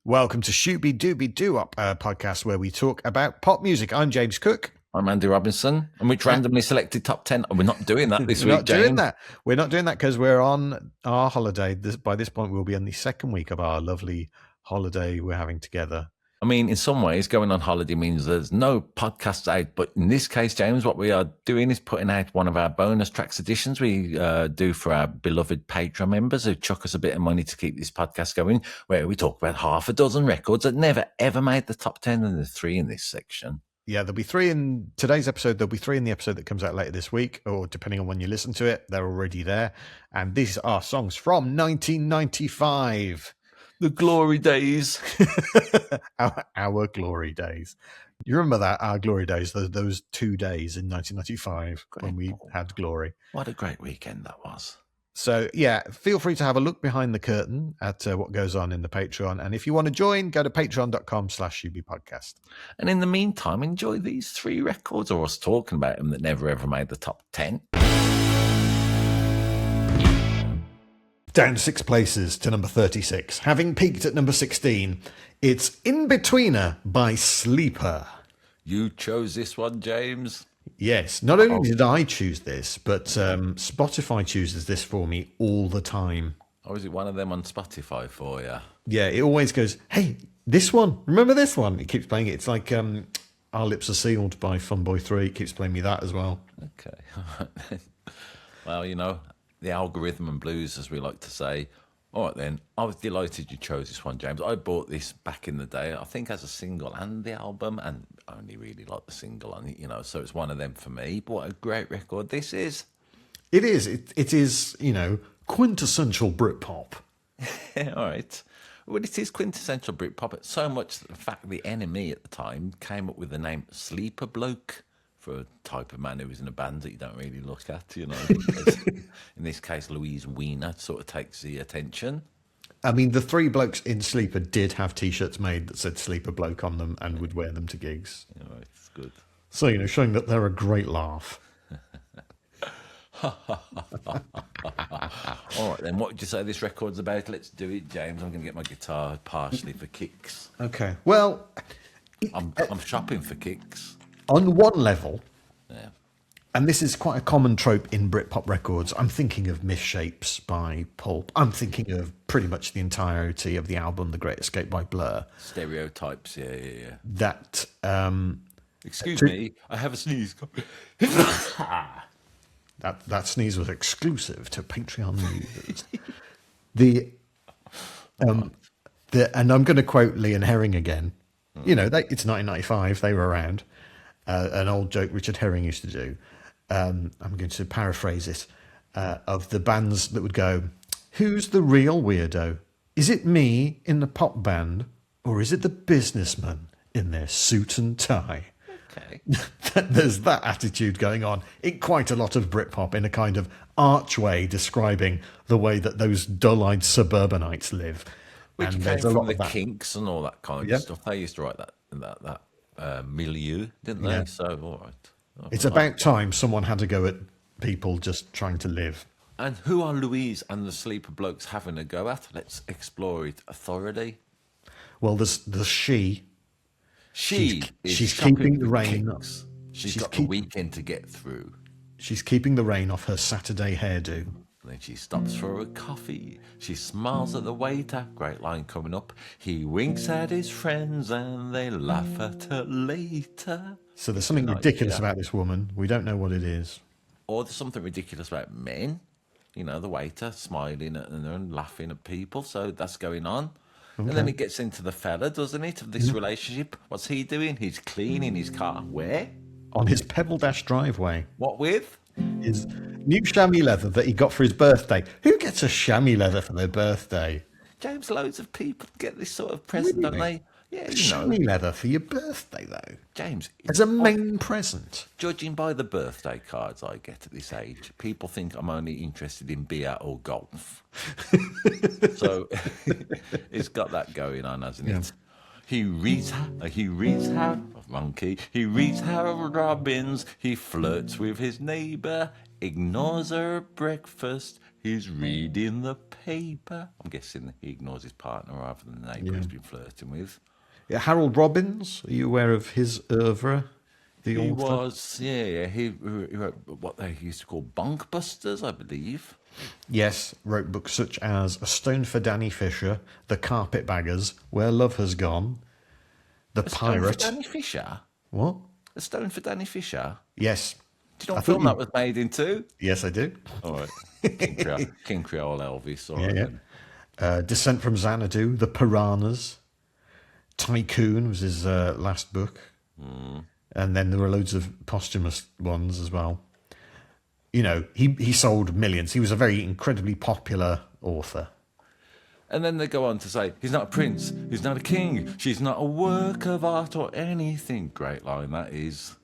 Welcome to Shooby Dooby Doo Up, a podcast where we talk about pop music. I'm James Cook. I'm Andy Robinson, and which randomly selected top 10. We're not doing that this week, James. We're not doing that because we're on our holiday. By this point, we'll be in the second week of our lovely holiday we're having together. I mean, in some ways, going on holiday means there's no podcasts out. But in this case, James, what we are doing is putting out one of our bonus tracks editions we do for our beloved Patreon members who chuck us a bit of money to keep this podcast going, where we talk about half a dozen records that never, ever made the top 10, and there's 3 in this section. Yeah, there'll be 3 in today's episode. There'll be 3 in the episode that comes out later this week, or depending on when you listen to it, they're already there. And these are songs from 1995. The glory days. our glory days. You remember that, our glory days, those 2 days in 1995 when we had glory. What a great weekend that was. So, yeah, feel free to have a look behind the curtain at what goes on in the Patreon. And if you want to join, go to patreon.com/shubipodcast. And in the meantime, enjoy these 3 records, or us talking about them, that never ever made the top 10. Down 6 places to number 36. Having peaked at number 16, it's Inbetweener by Sleeper. You chose this one, James. Yes, not only did I choose this, but Spotify chooses this for me all the time. Or is it one of them on Spotify for you? Yeah, it always goes, hey, this one, remember this one? It keeps playing it. It's like Our Lips Are Sealed by Funboy 3. It keeps playing me that as well. Okay. Well, you know, the algorithm and blues, as we like to say. All right, then. I was delighted you chose this one, James. I bought this back in the day, I think as a single and the album, and I only really like the single on it, you know, so it's one of them for me. But what a great record this is. It is. It is, you know, quintessential Britpop. All right. Well, it is quintessential Britpop. So much that, in fact, the Enemy at the time came up with the name Sleeper Bloke for a type of man who was in a band that you don't really look at, you know. In this case, Louise Weiner sort of takes the attention. I mean, the 3 blokes in Sleeper did have T-shirts made that said Sleeper Bloke on them and would wear them to gigs. Yeah, right, it's good. So, you know, showing that they're a great laugh. All right, then, what would you say this record's about? Let's do it, James. I'm going to get my guitar partially for kicks. Okay. Well, I'm shopping for kicks. On one level, yeah, and this is quite a common trope in Britpop records, I'm thinking of Misshapes by Pulp. I'm thinking of pretty much the entirety of the album The Great Escape by Blur. Stereotypes, yeah. That, excuse me, I have a sneeze. that sneeze was exclusive to Patreon users. And I'm going to quote Leon Herring again. You know, it's 1995, they were around. An old joke Richard Herring used to do. I'm going to paraphrase it, of the bands that would go, who's the real weirdo? Is it me in the pop band, or is it the businessman in their suit and tie? Okay. There's that attitude going on in quite a lot of Britpop, in a kind of archway describing the way that those dull-eyed suburbanites live. Which and came from the Kinks and all that kind of stuff. They used to write that milieu, didn't they? Yeah. So, all right. It's about time someone had to go at people just trying to live. And who are Louise and the Sleeper Blokes having a go at? Let's explore it. Authority. Well, there's she. She's keeping the rain. She's got the weekend to get through. She's keeping the rain off her Saturday hairdo. Then she stops for a coffee. She smiles at the waiter. Great line coming up. He winks at his friends and they laugh at her later. So there's something ridiculous about this woman. We don't know what it is. Or there's something ridiculous about men. You know, the waiter smiling at them and laughing at people. So that's going on. Okay. And then it gets into the fella, doesn't it, of this relationship. What's he doing? He's cleaning his car. Where? On his Pebble Dash driveway. What with? His new chamois leather that he got for his birthday. Who gets a chamois leather for their birthday? James, loads of people get this sort of present, don't they? Yeah, chamois leather for your birthday, though. James. As a main present. Judging by the birthday cards I get at this age, people think I'm only interested in beer or golf. So it's got that going on, hasn't it? He reads Harold Robbins. He flirts with his neighbour, ignores her breakfast, He's reading the paper. I'm guessing he ignores his partner rather than the neighbour he's been flirting with. Yeah, Harold Robbins, are you aware of his oeuvre? The He author? was, yeah. He wrote what they used to call bunkbusters, I believe. Yes, wrote books such as A Stone for Danny Fisher, The Carpetbaggers, Where Love Has Gone, The A Stone for Pirate. Danny Fisher? What? A Stone for Danny Fisher? Yes. Do you know I what thought film you- that was made into? Yes, I do. All right. King Creole Elvis. All right, Yeah. then. Descent from Xanadu, The Piranhas, Tycoon was his last book. And then there were loads of posthumous ones as well. You know, he sold millions. He was a very incredibly popular author. And then they go on to say, he's not a prince, he's not a king, she's not a work of art or anything. Great line that is.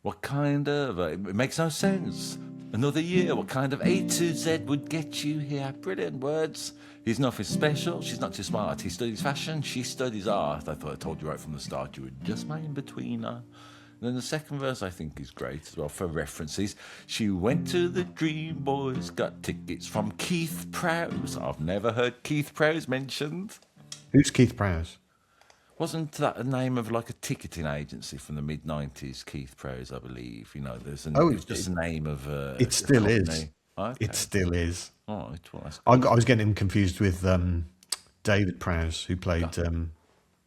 What kind of... it makes no sense. Another year, what kind of A to Z would get you here? Brilliant words. He's nothing special, she's not too smart. He studies fashion, she studies art. I thought I told you right from the start you were just my in-betweener. And then the second verse I think is great as well for references. She went to the Dream Boys, got tickets from Keith Prowse. I've never heard Keith Prowse mentioned. Who's Keith Prowse? Wasn't that the name of like a ticketing agency from the mid-90s, Keith Prowse, I believe? You know, it was just the name of It still a is. company. Okay. It still is. All right, well, that's I was getting him confused with David Prowse, who played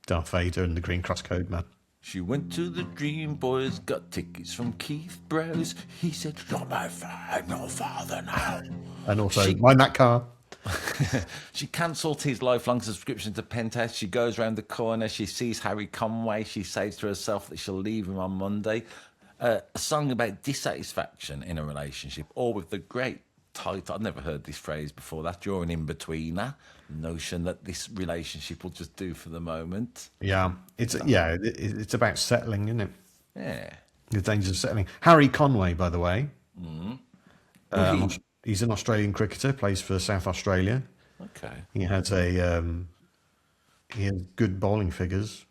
Darth Vader and the Green Cross Code Man. She went to the Dream Boys, got tickets from Keith Prowse. He said, "You're my father now." And also, mind that car. She cancelled his lifelong subscription to Penthouse. She goes round the corner. She sees Harry Conway. She says to herself that she'll leave him on Monday. A song about dissatisfaction in a relationship, or with the great title. I've never heard this phrase before. That you're an in-betweener. Notion that this relationship will just do for the moment. Yeah, it's about settling, isn't it? Yeah. The dangers of settling. Harry Conway, by the way, he's an Australian cricketer. Plays for South Australia. Okay. He has he has good bowling figures.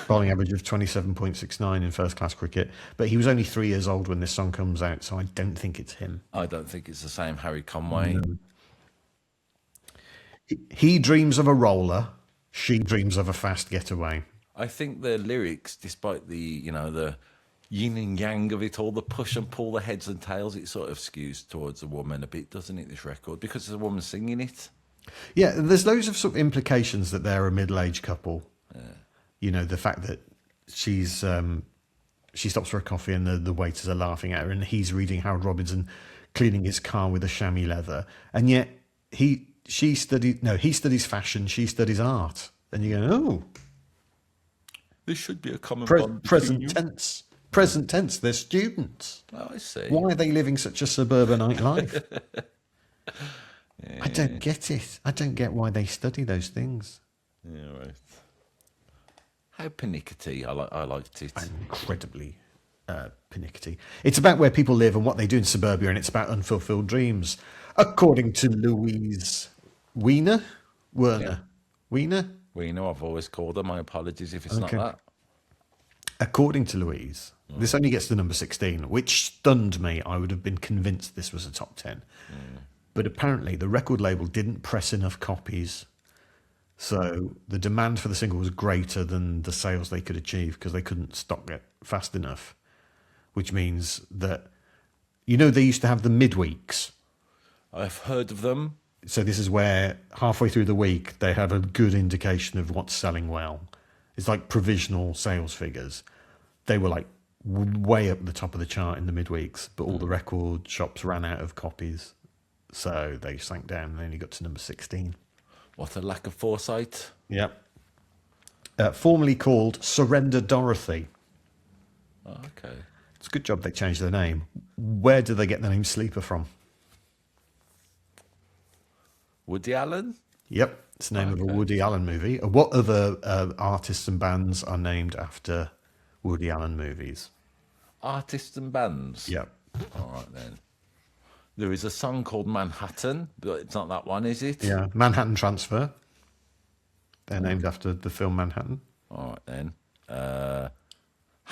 Bowling average of 27.69 in first class cricket. But he was only 3 years old when this song comes out, so I don't think it's him. I don't think it's the same Harry Conway. No. He dreams of a roller. She dreams of a fast getaway. I think the lyrics, despite the the yin and yang of it all, the push and pull, the heads and tails, it sort of skews towards a woman a bit, doesn't it? This record, because there's a woman singing it. Yeah, there's loads of sort of implications that they're a middle-aged couple. Yeah. You know, the fact that she stops for a coffee and the waiters are laughing at her, and he's reading Harold Robinson cleaning his car with a chamois leather, and yet he studies fashion, she studies art, and you go, oh, this should be a common present tense. Present tense. They're students. Oh, I see. Why are they living such a suburbanite life? Yeah. I don't get it. I don't get why they study those things. Yeah, right. How pernickety. I liked it. Incredibly pernickety. It's about where people live and what they do in suburbia, and it's about unfulfilled dreams. According to Louise Werner. Weiner, I've always called her. My apologies if it's not that. According to Louise, this only gets to number 16, which stunned me. I would have been convinced this was a top 10. But apparently the record label didn't press enough copies. So the demand for the single was greater than the sales they could achieve because they couldn't stock it fast enough. Which means that, they used to have the midweeks. I've heard of them. So this is where halfway through the week, they have a good indication of what's selling well. It's like provisional sales figures. They were like way up the top of the chart in the midweeks, but all the record shops ran out of copies. So they sank down and only got to number 16. What a lack of foresight. Yep. Formerly called Surrender Dorothy. Oh, okay. It's a good job they changed their name. Where did they get the name Sleeper from? Woody Allen? Yep. It's the name of a Woody Allen movie. What other artists and bands are named after Woody Allen movies? Artists and bands? Yep. All right, then. There is a song called Manhattan, but it's not that one, is it? Yeah. Manhattan Transfer. They're named after the film Manhattan. All right, then.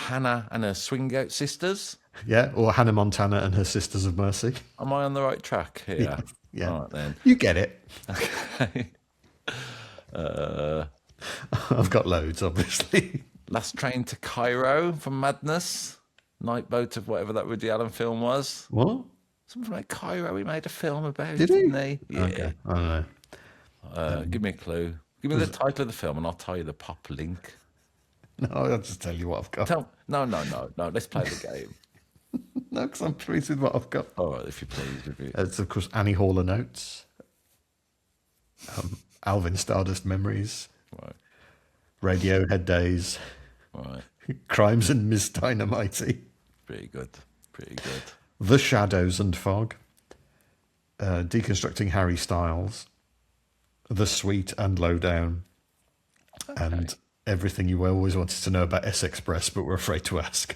Hannah and her Swing Out Sisters. Yeah, or Hannah Montana and her Sisters of Mercy. Am I on the right track here? Yeah. All right, then. You get it. Okay. I've got loads, obviously. Last Train to Cairo from Madness. Night Boat of whatever that Woody Allen film was. What? Something like Cairo he made a film about, Did he? didn't he? Yeah. Okay, I don't know. Give me a clue. Give me the title of the film and I'll tell you the pop link. No, I'll just tell you what I've got. No. Let's play the game. No, because I'm pleased with what I've got. All right, if you please. It's, of course, Annie Hall Notes. Alvin Stardust Memories. Right. Radiohead Days. Right. Crimes and Miss Dynamite. Pretty good. The Shadows and Fog. Deconstructing Harry Styles. The Sweet and Lowdown. Okay. And everything you always wanted to know about S Express, but were afraid to ask.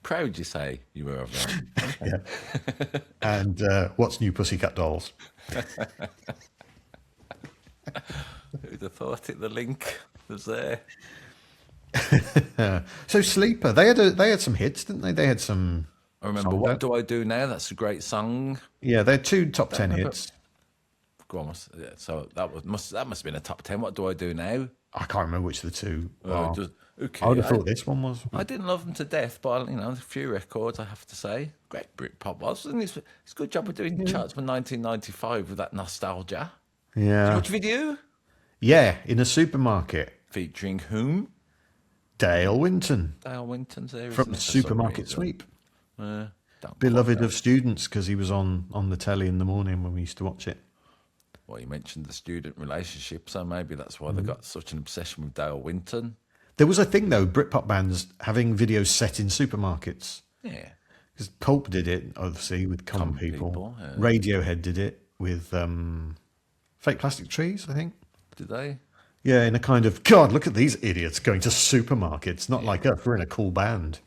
Proud you say you were of them. Okay. Yeah. And What's New Pussycat Dolls? Who'd have thought it? The link was there. So Sleeper, they had some hits, didn't they? They had some. I remember songs What out. Do I Do Now? That's a great song. Yeah, they had 2 top 10 remember. hits. Go on, yeah, so that must have been a top 10. What Do I Do Now? I can't remember which of the 2 are. Okay. I would have thought this one was. I didn't love them to death, but a few records I have to say. Great Britpop was, and it's a good job of doing the charts from 1995 with that nostalgia. Yeah. Which video? Yeah, in a supermarket. Featuring whom? Dale Winton Dale Winton's there. from isn't it, for some Supermarket reason? Sweep. Don't Beloved quite of students because he was on the telly in the morning when we used to watch it. Well, you mentioned the student relationship, so maybe that's why they got such an obsession with Dale Winton. There was a thing, though, Britpop bands having videos set in supermarkets. Yeah. Because Pulp did it, obviously, with Common People. Yeah. Radiohead did it with Fake Plastic Trees, I think. Did they? Yeah, in a kind of, God, look at these idiots going to supermarkets. Not like us, we're in a cool band.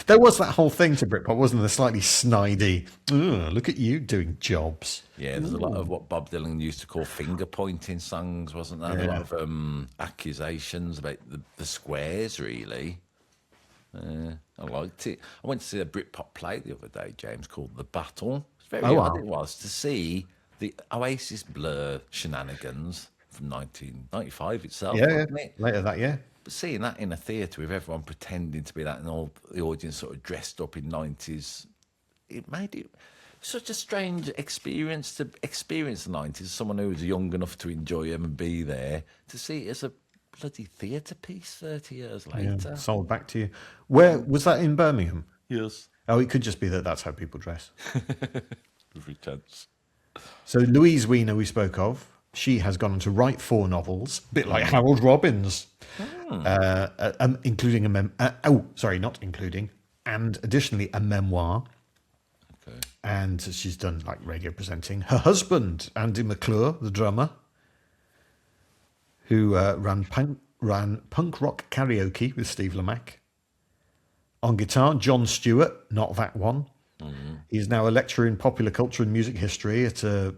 There was that whole thing to Britpop, wasn't there? Slightly snidey. Look at you doing jobs. Yeah, there's a lot of what Bob Dylan used to call finger pointing songs, wasn't there? Yeah. A lot of accusations about the squares, really. I liked it. I went to see a Britpop play the other day, James, called The Battle. It's very Oh, odd wow. it was to see the Oasis Blur shenanigans from 1995 itself, Yeah, wasn't it? later that year. But seeing that in a theatre with everyone pretending to be that and all the audience sort of dressed up in 90s, it made it such a strange experience to experience the 90s as someone who was young enough to enjoy them and be there, to see it as a bloody theatre piece 30 years Yeah, later. sold back to you. Where was that, in Birmingham? Yes. Oh, it could just be that that's how people dress. Every chance. So Louise Weiner, we spoke of, she has gone on to write 4 novels, a bit like Harold Robbins, including not including, and additionally a memoir. Okay. And she's done like radio presenting. Her husband, Andy McClure, the drummer, who ran punk rock karaoke with Steve Lamacq. On guitar, John Stewart, not that one. Mm-hmm. He's now a lecturer in popular culture and music history at an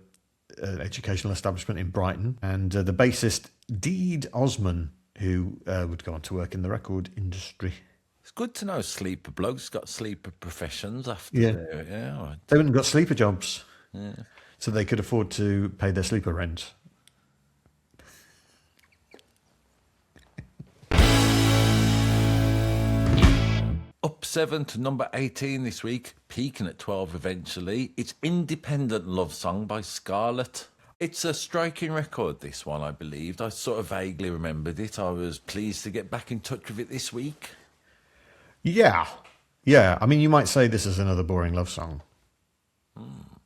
educational establishment in Brighton. And the bassist, Deed Osman, who would go on to work in the record industry. It's good to know sleeper blokes got sleeper professions after Yeah. yeah. They wouldn't got sleeper jobs, so they could afford to pay their sleeper rent. Up 7 to number 18 this week, peaking at 12 eventually. It's Independent Love Song by Scarlet. It's a striking record, this one, I believed. I sort of vaguely remembered it. I was pleased to get back in touch with it this week. Yeah. I mean, you might say this is another boring love song.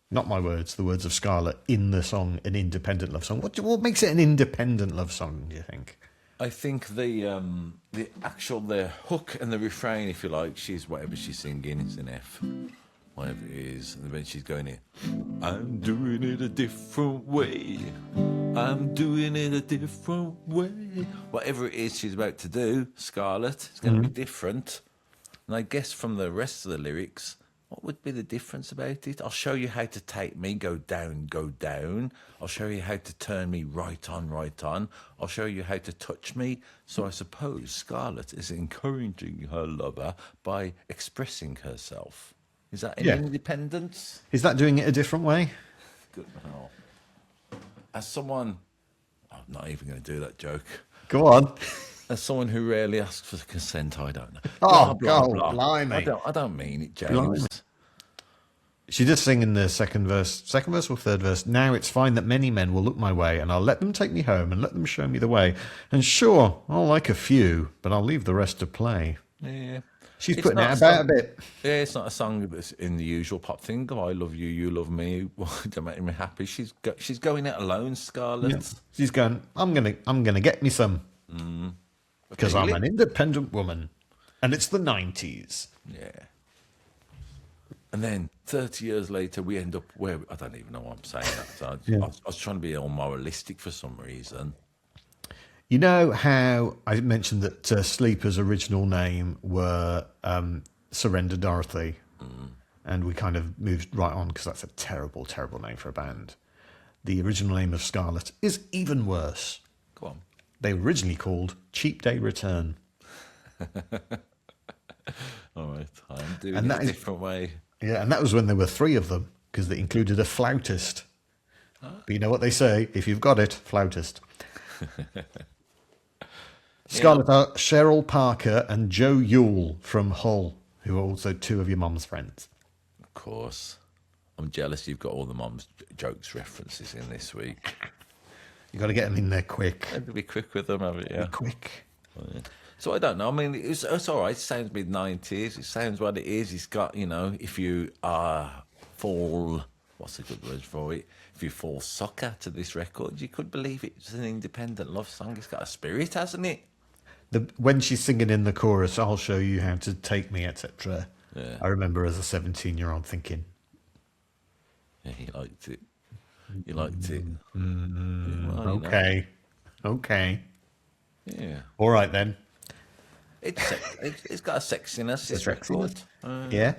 Not my words, the words of Scarlett in the song, an independent love song. What makes it an independent love song, do you think? I think the hook and the refrain, if you like, whatever she's singing, it's in F. Whatever it is. And then she's going in, I'm doing it a different way. I'm doing it a different way. Whatever it is she's about to do, Scarlett, it's going to be different. And I guess from the rest of the lyrics, What would be the difference about it? I'll show you how to take me, go down, go down. I'll show you how to turn me right on, right on. I'll show you how to touch me. So I suppose Scarlet is encouraging her lover by expressing herself. Is that an Yeah. independence? Is that doing it a different way? Good hell. As someone, I'm not even going to do that joke. Go on. As someone who rarely asks for consent, I don't know. Oh, God, blimey. I don't mean it, James. Blimey. She did sing in the second verse or third verse. Now it's fine that many men will look my way, and I'll let them take me home and let them show me the way. And sure, I'll like a few, but I'll leave the rest to play. Yeah. She's It's putting not it a about song- a bit. Yeah, it's not a song that's in the usual pop thing. Oh, I love you, you love me. Don't make me happy. She's going it alone, Scarlet. Yeah. She's going, I'm gonna get me some. Because I'm an independent woman. And it's the 90s. Yeah. And then 30 years later, we end up where I don't even know why I'm saying that. So I was trying to be all moralistic for some reason. You know how I mentioned that Sleeper's original name were Surrender Dorothy? And we kind of moved right on because that's a terrible, terrible name for a band. The original name of Scarlet is even worse. Go on. They were originally called Cheap Day Return. All right. I'm doing And it that a is- different way. Yeah, and that was when there were 3 of them because they included a flautist. But you know what they say? If you've got it, flautist. Scarlet are Cheryl Parker and Joe Yule from Hull, who are also 2 of your mum's friends. Of course. I'm jealous you've got all the mom's jokes references in this week. You got to get them in there quick. Had to be quick with them, haven't you? Quick. So I don't know. I mean, it's all right. It sounds mid-90s. It sounds what it is. It's got, if you fall, what's a good word for it? If you fall sucker to this record, you could believe it's an independent love song. It's got a spirit, hasn't it? When she's singing in the chorus, I'll show you how to take me, etc. Yeah. I remember as a 17-year-old thinking, Yeah, he liked it. You liked it. Well, okay. Yeah. All right then. It's got a sexiness, this record. Yeah.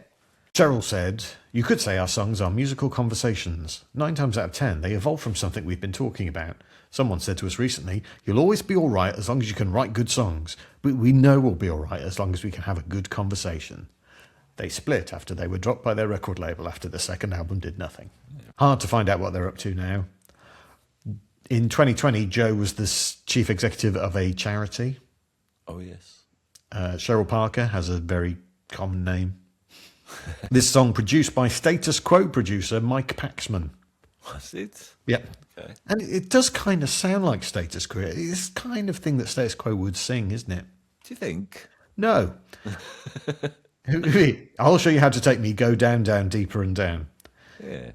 Cheryl said, you could say our songs are musical conversations. 9 times out of 10, they evolve from something we've been talking about. Someone said to us recently, you'll always be all right as long as you can write good songs. But we know we'll be all right as long as we can have a good conversation. They split after they were dropped by their record label after the second album did nothing. Hard to find out what they're up to now. In 2020, Joe was the chief executive of a charity. Oh, yes. Cheryl Parker has a very common name. This song produced by Status Quo producer Mike Paxman. Was it? Yep. Okay. And it does kind of sound like Status Quo. It's the kind of thing that Status Quo would sing, isn't it? Do you think? No. I'll show you how to take me, go down, down, deeper and down. Yeah.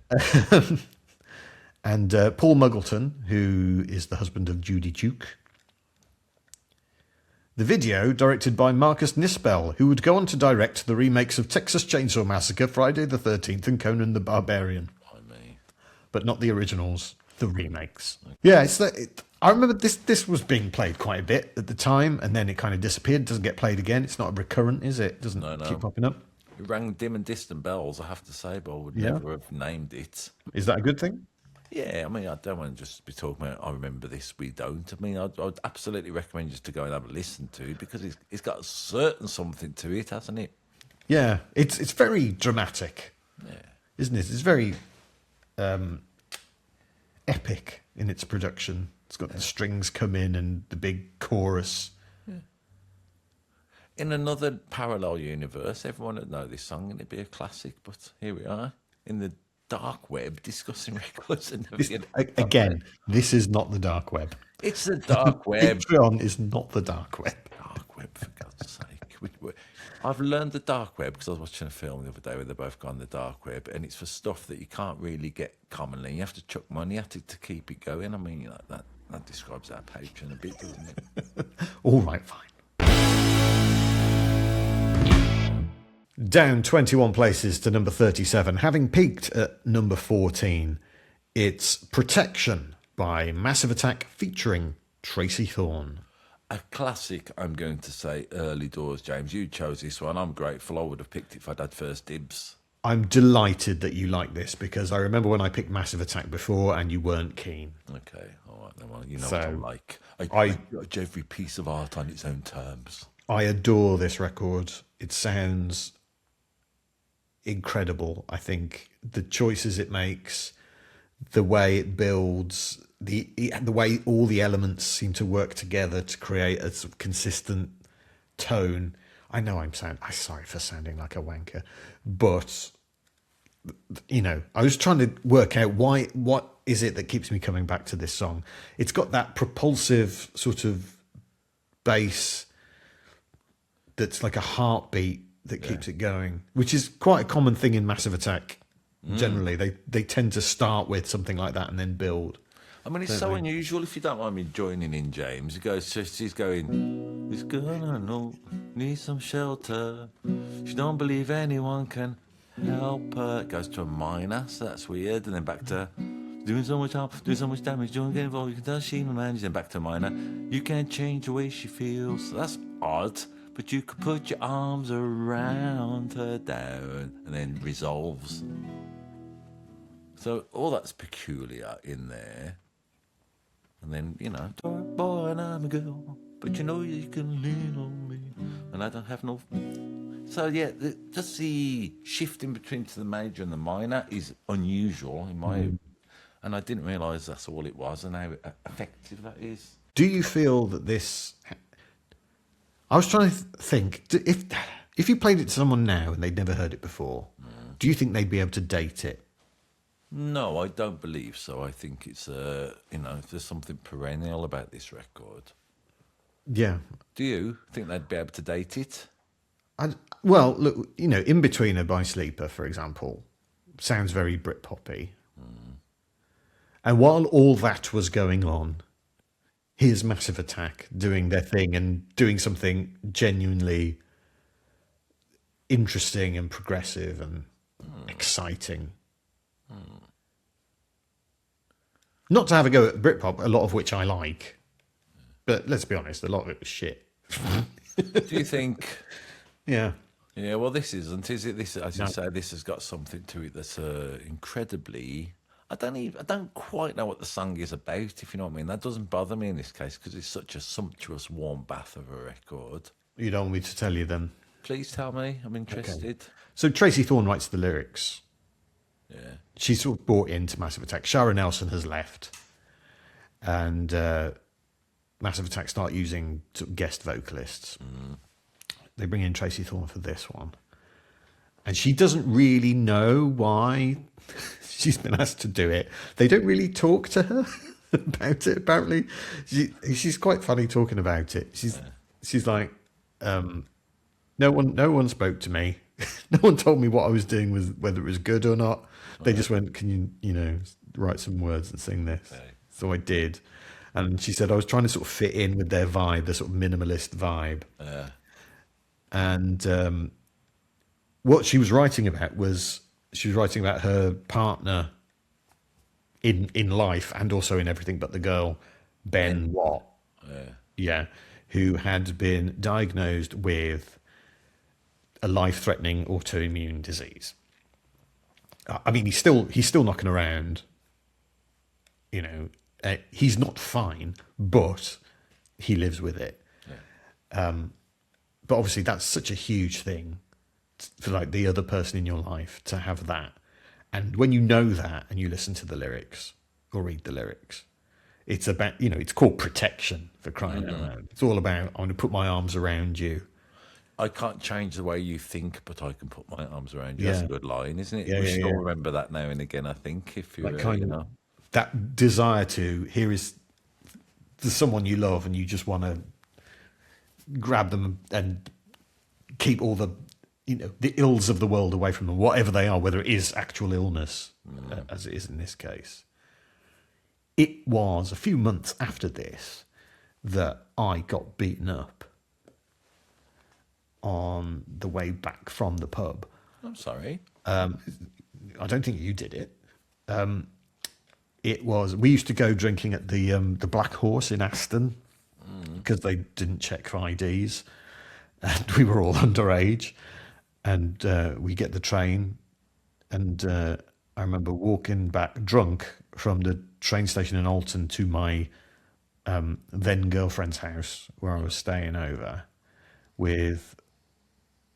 And Paul Muggleton, who is the husband of Judy Duke. The video, directed by Marcus Nispel, who would go on to direct the remakes of Texas Chainsaw Massacre, Friday the 13th and Conan the Barbarian. I mean, But not the originals, the remakes. Yeah, I remember this was being played quite a bit at the time, and then it kind of disappeared. It doesn't get played again. It's not a recurrent, is it? It doesn't No. keep popping up. it rang dim and distant bells, I have to say, but I would Yeah. never have named it. Is that a good thing? Yeah, I mean, I don't want to just be talking about, I remember this, we don't. I mean, I'd absolutely recommend just to go and have a listen to it because it's got a certain something to it, hasn't it? Yeah, it's very dramatic, Yeah. isn't it? It's very epic in its production. It's got the strings come in and the big chorus. In another parallel universe, everyone would know this song and it'd be a classic, but here we are in the dark web discussing records and Again, this is not the dark web. It's the dark web. Patreon is not the dark web. Dark web, for God's sake. I've learned the dark web because I was watching a film the other day where they both gone the dark web, and it's for stuff that you can't really get commonly. You have to chuck money at it to keep it going. I mean, that describes our Patreon a bit, doesn't it? All right, fine. Down 21 places to number 37, having peaked at number 14. It's Protection by Massive Attack featuring Tracey Thorn. A classic, I'm going to say, early doors, James. You chose this one. I'm grateful. I would have picked it if I'd had first dibs. I'm delighted that you like this because I remember when I picked Massive Attack before and you weren't keen. Okay, all right then. Well, you know So, what I'm like. I I judge every piece of art on its own terms. I adore this record. It sounds incredible. I think the choices it makes, the way it builds, the way all the elements seem to work together to create a sort of consistent tone. I know I'm sorry for sounding like a wanker, but I was trying to work out what is it that keeps me coming back to this song. It's got that propulsive sort of bass that's like a heartbeat that keeps it going, which is quite a common thing in Massive Attack. Generally, they tend to start with something like that and then build. I mean, it's so unusual. If you don't mind me joining in, James, it goes. She's going. This girl I know needs some shelter. She don't believe anyone can help her. It goes to a minor, so that's weird, and then back to doing so much harm, doing so much damage. Don't get involved. You can tell she manages. Then back to a minor. You can't change the way she feels. So that's odd. But you could put your arms around her down, and then resolves. So all that's peculiar in there. And then, boy and I'm a girl, but you can lean on me, and I don't have no... So yeah, just the shifting between to the major and the minor is unusual in my... And I didn't realise that's all it was and how effective that is. Do you feel that this... I was trying to think, if you played it to someone now and they'd never heard it before, do you think they'd be able to date it? No, I don't believe so. I think it's, there's something perennial about this record. Yeah. Do you think they'd be able to date it? Well, look, Inbetweener by Sleeper, for example, sounds very Britpoppy. And while all that was going on, here's Massive Attack doing their thing and doing something genuinely interesting and progressive and exciting. Not to have a go at Britpop, a lot of which I like, but let's be honest, a lot of it was shit. Do you think? Yeah. Yeah, well, this isn't, is it? This, as you say, this has got something to it that's incredibly... I don't quite know what the song is about, if you know what I mean. That doesn't bother me in this case because it's such a sumptuous, warm bath of a record. You don't want me to tell you then? Please tell me. I'm interested. Okay. So Tracey Thorn writes the lyrics. Yeah. She's sort of brought into Massive Attack. Shara Nelson has left. And Massive Attack start using sort of guest vocalists. They bring in Tracey Thorn for this one. And she doesn't really know why she's been asked to do it. They don't really talk to her about it, apparently. She's quite funny talking about it. She's like, no one spoke to me. No one told me what I was doing was whether it was good or not. They just went, can you write some words and sing this? Okay. So I did. And she said I was trying to sort of fit in with their vibe, the sort of minimalist vibe. And what she was writing about was her partner in life and also in Everything But the Girl, Ben Watt. Yeah, who had been diagnosed with a life-threatening autoimmune disease. I mean, he's still knocking around. He's not fine, but he lives with it. Yeah. But obviously, that's such a huge thing for like the other person in your life to have that. And when you know that and you listen to the lyrics or read the lyrics, it's about, it's called protection, for crying out loud. It's all about, I'm going to put my arms around you. I can't change the way you think, but I can put my arms around you. That's a good line, isn't it? We should all remember that now and again, I think, if you that desire to, here is someone you love and you just want to grab them and keep all the the ills of the world away from them, whatever they are, whether it is actual illness, as it is in this case. It was a few months after this that I got beaten up on the way back from the pub. I'm sorry. I don't think you did it. It was, we used to go drinking at the Black Horse in Aston because they didn't check for IDs and we were all underage. And we get the train And I remember walking back drunk from the train station in Alton to my then girlfriend's house where I was staying over with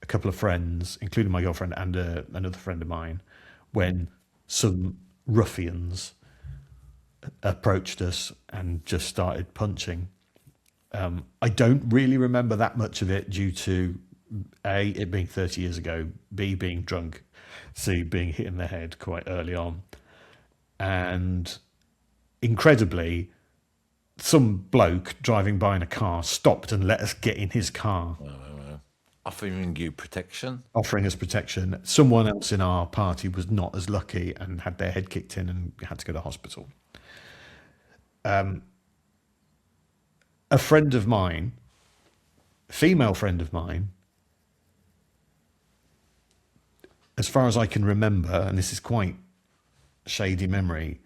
a couple of friends, including my girlfriend and another friend of mine, when some ruffians approached us and just started punching. I don't really remember that much of it due to A, it being 30 years ago, B, being drunk, C, being hit in the head quite early on. And incredibly, some bloke driving by in a car stopped and let us get in his car, Offering you protection. offering us protection. Someone else in our party was not as lucky and had their head kicked in and had to go to hospital. A friend of mine, female friend of mine, as far as I can remember, and this is quite shady memory,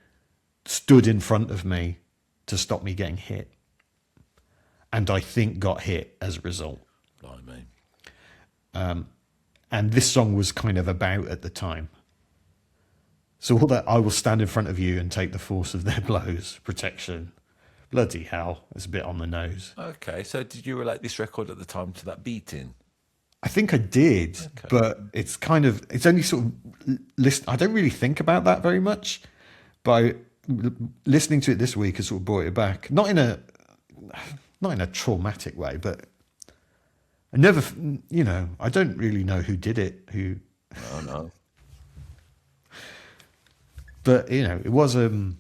stood in front of me to stop me getting hit. And I think got hit as a result. Blimey. And this song was kind of about at the time. So all that, I will stand in front of you and take the force of their blows, protection. Bloody hell, it's a bit on the nose. Okay, so did you relate this record at the time to that beating? I think I did, but it's kind of, it's only sort of, I don't really think about that very much, but listening to it this week has sort of brought it back. Not in a traumatic way, but I never, I don't really know who did it, Oh, no. but it was a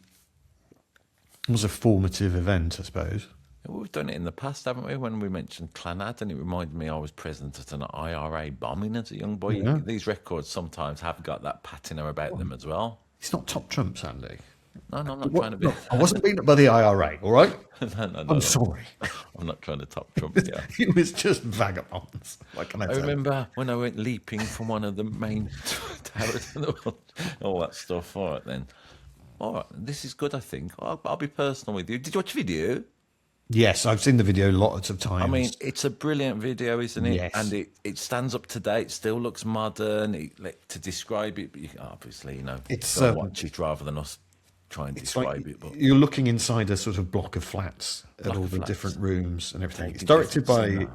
formative event, I suppose. We've done it in the past, haven't we? When we mentioned Clanad, and it reminded me I was present at an IRA bombing as a young boy. Yeah. These records sometimes have got that patina about them as well. It's not top trumps, Andy. No, I'm not trying to be. No, I wasn't beaten up by the IRA, all right? no, I'm sorry. I'm not trying to top Trump. Yeah. It was just vagabonds. What can I I tell you? remember when I went leaping from one of the main towers and all that stuff. All right, then. All right, this is good, I think. I'll be personal with you. Did you watch the video? Yes, I've seen the video lots of times. I mean, it's a brilliant video, isn't it? Yes. And it stands up to date, still looks modern. To describe it, but you, obviously, It's, go watch it rather than us try and it's describe like it. But you're looking inside a sort of block of flats at all of the flats. different rooms and everything. Taking It's directed by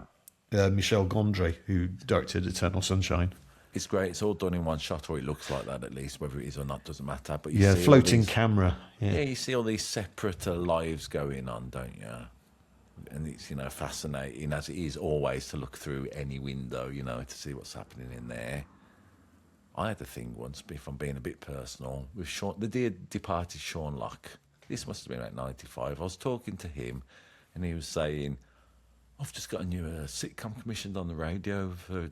different Michel Gondry, who directed Eternal Sunshine. it's great. It's all done in one shot, or it looks like that at least. Whether it is or not doesn't matter. But you Yeah, see all floating these- camera. Yeah, Yeah. you see all these separate lives going on, don't you? And it's fascinating as it is always to look through any window, to see what's happening in there. I had a thing once, if I'm being a bit personal, with the dear departed Sean Locke. This must have been about 95. I was talking to him, and he was saying, I've just got a new sitcom commissioned on the radio for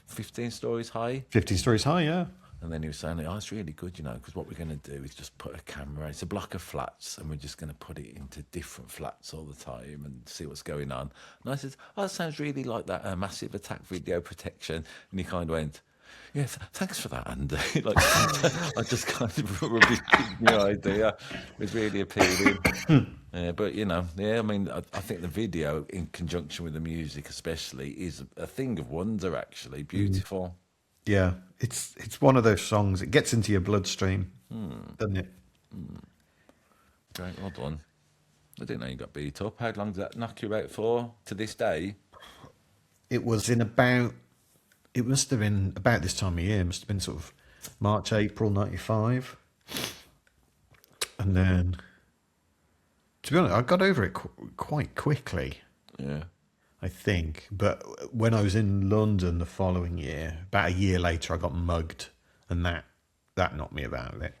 15 Stories High. 50 Stories High, yeah. And then he was saying, it's really good, because what we're going to do is just put a camera, it's a block of flats, and we're just going to put it into different flats all the time and see what's going on. And I said, that sounds really like that Massive Attack video protection. And he kind of went, yeah, thanks for that, Andy. I just kind of rubbish your idea. It was really appealing. But, I mean, I think the video, in conjunction with the music especially, is a thing of wonder, actually. Beautiful. Yeah, it's one of those songs. It gets into your bloodstream, doesn't it? Great, well done. I didn't know you got beat up. How long did that knock you out for to this day? It was it must have been about this time of year. It must have been sort of March, April 95. And then, to be honest, I got over it quite quickly, Yeah. I think. But when I was in London the following year, about a year later, I got mugged. And that knocked me about a bit.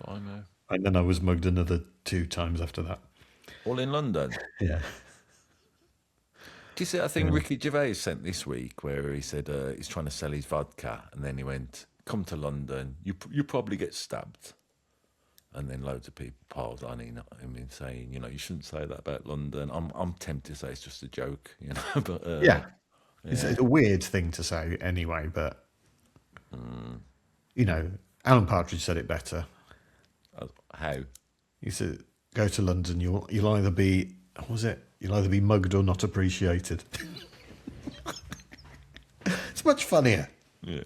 I know. And then I was mugged another 2 times after that. All in London. Yeah. Do you see that thing Ricky Gervais sent this week where he said he's trying to sell his vodka, and then he went, come to London, you probably get stabbed. And then loads of people piled on him saying, you shouldn't say that about London. I'm tempted to say it's just a joke, but Yeah. It's a weird thing to say anyway, but, Alan Partridge said it better. How? He said, go to London, you'll either be, what was it? You'll either be mugged or not appreciated. It's much funnier. Yeah.